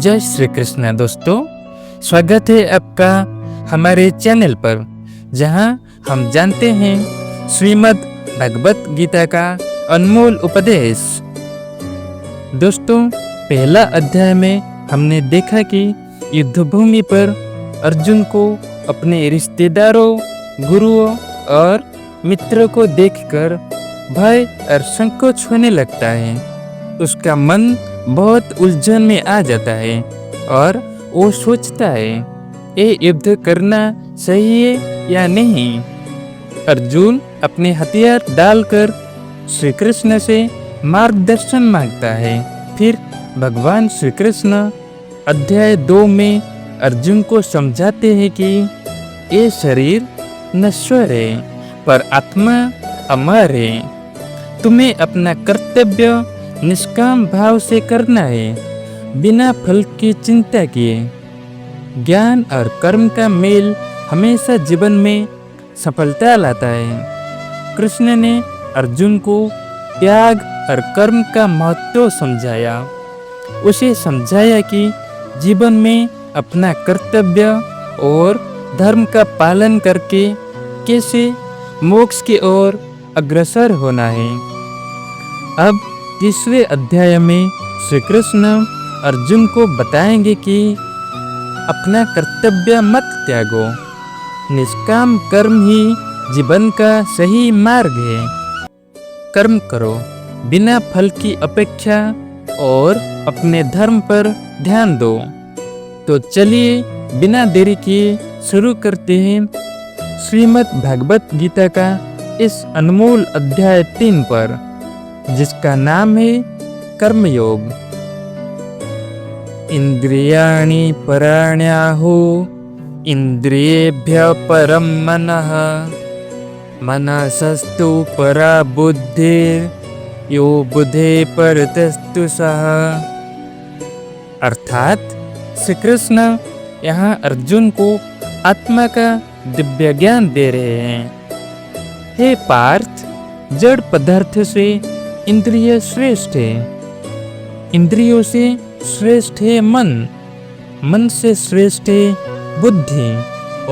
जय श्री कृष्ण दोस्तों, स्वागत है आपका हमारे चैनल पर, जहां हम जानते हैं श्रीमद् भगवत गीता का अनमोल उपदेश। दोस्तों, पहला अध्याय में हमने देखा कि युद्धभूमि पर अर्जुन को अपने रिश्तेदारों, गुरुओं और मित्रों को देखकर भय और संकोच होने लगता है। उसका मन बहुत उलझन में आ जाता है और वो सोचता है ये युद्ध करना सही है या नहीं। अर्जुन अपने हथियार डालकर श्री कृष्ण से मार्गदर्शन मांगता है। फिर भगवान श्री कृष्ण अध्याय 2 में अर्जुन को समझाते हैं कि ये शरीर नश्वर है पर आत्मा अमर है। तुम्हें अपना कर्तव्य निष्काम भाव से करना है, बिना फल की चिंता किए। ज्ञान और कर्म का मेल हमेशा जीवन में सफलता लाता है। कृष्ण ने अर्जुन को त्याग और कर्म का महत्व समझाया। उसे समझाया कि जीवन में अपना कर्तव्य और धर्म का पालन करके कैसे मोक्ष की ओर अग्रसर होना है। अब तीसरे अध्याय में श्री कृष्ण अर्जुन को बताएंगे कि अपना कर्तव्य मत त्यागो, निष्काम कर्म ही जीवन का सही मार्ग है। कर्म करो बिना फल की अपेक्षा और अपने धर्म पर ध्यान दो। तो चलिए बिना देरी किए शुरू करते हैं श्रीमद् भगवत गीता का इस अनमोल अध्याय 3 पर, जिसका नाम है कर्मयोग। इंद्रियाणि पराण्याहु इंद्रियेभ्यः परं मनः, मनसस्तु परा बुद्धिर् यो बुद्धे परतस्तु सः। अर्थात श्री कृष्ण यहाँ अर्जुन को आत्मा का दिव्य ज्ञान दे रहे हैं। हे पार्थ, जड़ पदार्थ से इंद्रिय श्रेष्ठ है, इंद्रियों से श्रेष्ठ है मन, मन से श्रेष्ठ है बुद्धि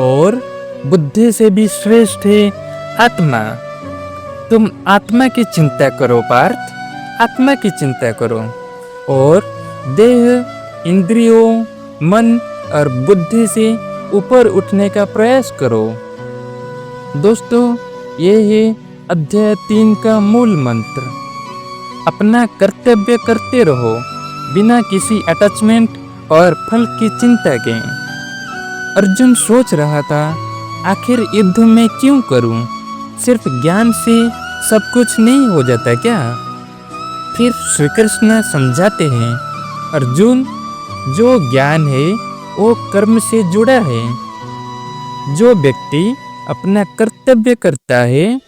और बुद्धि से भी श्रेष्ठ है आत्मा। तुम आत्मा की चिंता करो पार्थ, आत्मा की चिंता करो और देह, इंद्रियों, मन और बुद्धि से ऊपर उठने का प्रयास करो। दोस्तों, ये है अध्याय 3 का मूल मंत्र। अपना कर्तव्य करते रहो बिना किसी अटैचमेंट और फल की चिंता के। अर्जुन सोच रहा था, आखिर युद्ध में क्यों करूं? सिर्फ ज्ञान से सब कुछ नहीं हो जाता क्या? फिर श्री कृष्ण समझाते हैं, अर्जुन, जो ज्ञान है वो कर्म से जुड़ा है। जो व्यक्ति अपना कर्तव्य करता है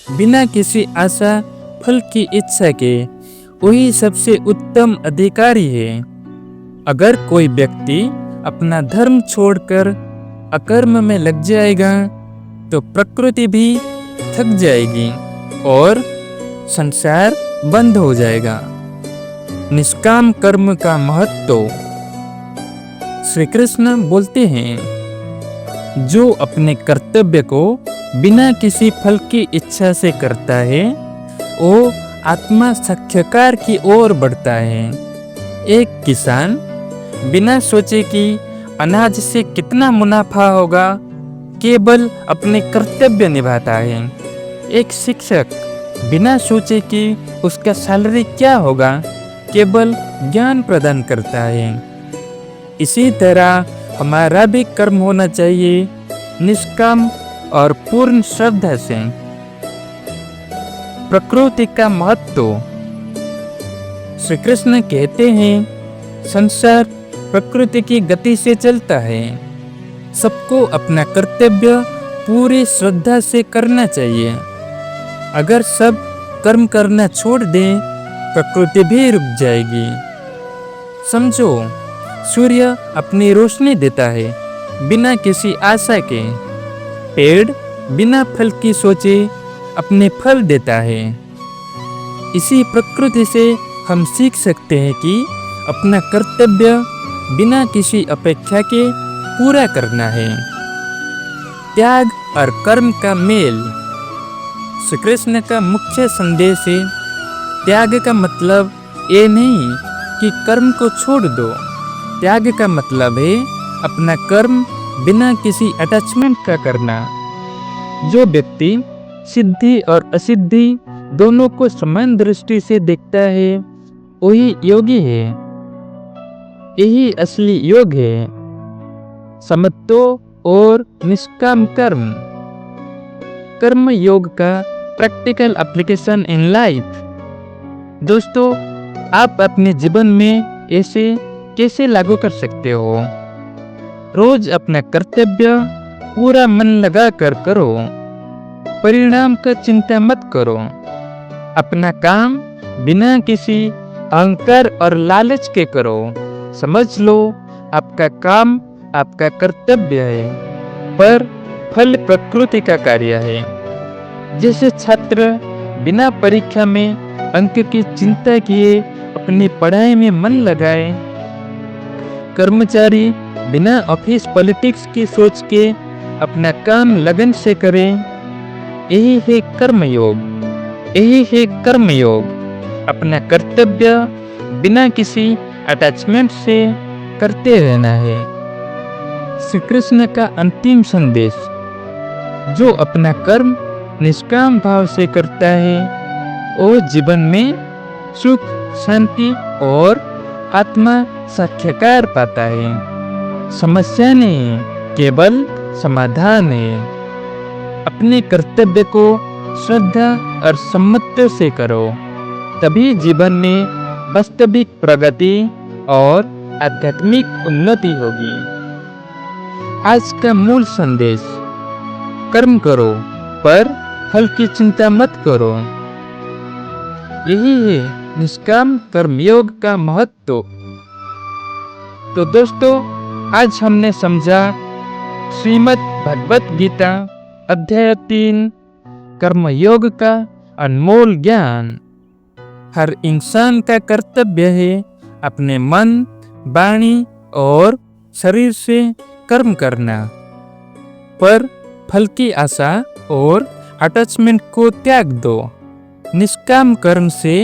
बिना किसी आशा फल की इच्छा के, वही सबसे उत्तम अधिकारी है। अगर कोई व्यक्ति अपना धर्म छोड़कर अकर्म में लग जाएगा तो प्रकृति भी थक जाएगी और संसार बंद हो जाएगा। निष्काम कर्म का महत्व श्री कृष्ण बोलते हैं, जो अपने कर्तव्य को बिना किसी फल की इच्छा से करता है वो आत्मा साक्षात्कार की ओर बढ़ता है। एक किसान बिना सोचे कि अनाज से कितना मुनाफा होगा, केवल अपने कर्तव्य निभाता है। एक शिक्षक बिना सोचे कि उसका सैलरी क्या होगा, केवल ज्ञान प्रदान करता है। इसी तरह हमारा भी कर्म होना चाहिए निष्काम और पूर्ण श्रद्धा से। प्रकृति का महत्व श्री कृष्ण कहते हैं, संसार प्रकृति की गति से चलता है। सबको अपना कर्तव्य पूरी श्रद्धा से करना चाहिए। अगर सब कर्म करना छोड़ दें, प्रकृति भी रुक जाएगी। समझो, सूर्य अपनी रोशनी देता है बिना किसी आशा के। पेड़ बिना फल की सोचे अपने फल देता है। इसी प्रकृति से हम सीख सकते हैं कि अपना कर्तव्य बिना किसी अपेक्षा के पूरा करना है। त्याग और कर्म का मेल। श्री कृष्ण का मुख्य संदेश है, त्याग का मतलब ये नहीं कि कर्म को छोड़ दो। त्याग का मतलब है अपना कर्म बिना किसी अटैचमेंट का करना। जो व्यक्ति सिद्धि और असिद्धि दोनों को समान दृष्टि से देखता है, वही योगी है। यही असली योग है, समत्व और निष्काम कर्म। कर्म योग का प्रैक्टिकल एप्लीकेशन इन लाइफ। दोस्तों, आप अपने जीवन में ऐसे कैसे लागू कर सकते हो? रोज अपना कर्तव्य पूरा मन लगा कर करो। परिणाम का चिंता मत करो। अपना काम बिना किसी अहंकार और लालच के करो। समझ लो, आपका काम आपका कर्तव्य है, पर फल प्रकृति का कार्य है। जैसे छात्र बिना परीक्षा में अंक की चिंता किए अपनी पढ़ाई में मन लगाए, कर्मचारी बिना ऑफिस पॉलिटिक्स की सोच के अपना काम लगन से करे। यही है कर्मयोग। यही है कर्मयोग। अपना कर्तव्य बिना किसी अटैचमेंट से करते रहना है। श्री कृष्ण का अंतिम संदेश, जो अपना कर्म निष्काम भाव से करता है, वो जीवन में सुख, शांति और आत्मा साक्षात्कार पाता है। समस्या नहीं, केवल समाधान है। अपने कर्तव्य को श्रद्धा और सम्मत से करो, तभी जीवन में वास्तविक प्रगति और आध्यात्मिक उन्नति होगी। आज का मूल संदेश, कर्म करो पर फल की चिंता मत करो। यही है निष्काम कर्मयोग का महत्व। तो दोस्तों, आज हमने समझा श्रीमद् भगवत गीता अध्याय 3 कर्मयोग का अनमोल ज्ञान। हर इंसान का कर्तव्य है अपने मन, वाणी और शरीर से कर्म करना, पर फल की आशा और अटैचमेंट को त्याग दो। निष्काम कर्म से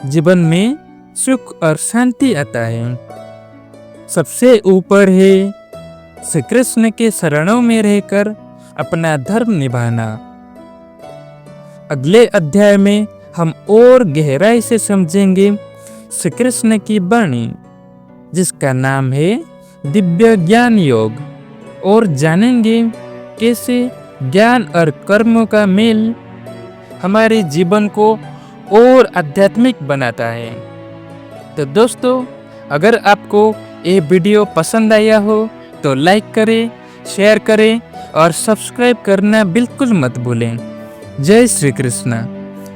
जीवन में सुख और शांति आता है। सबसे ऊपर है श्री कृष्ण के शरणों में रहकर अपना धर्म निभाना। अगले अध्याय में हम और गहराई से समझेंगे श्री कृष्ण की वाणी, जिसका नाम है दिव्य ज्ञान योग, और जानेंगे कैसे ज्ञान और कर्मों का मेल हमारे जीवन को और आध्यात्मिक बनाता है। तो दोस्तों, अगर आपको ये वीडियो पसंद आया हो तो लाइक करें, शेयर करें और सब्सक्राइब करना बिल्कुल मत भूलें। जय श्री कृष्ण।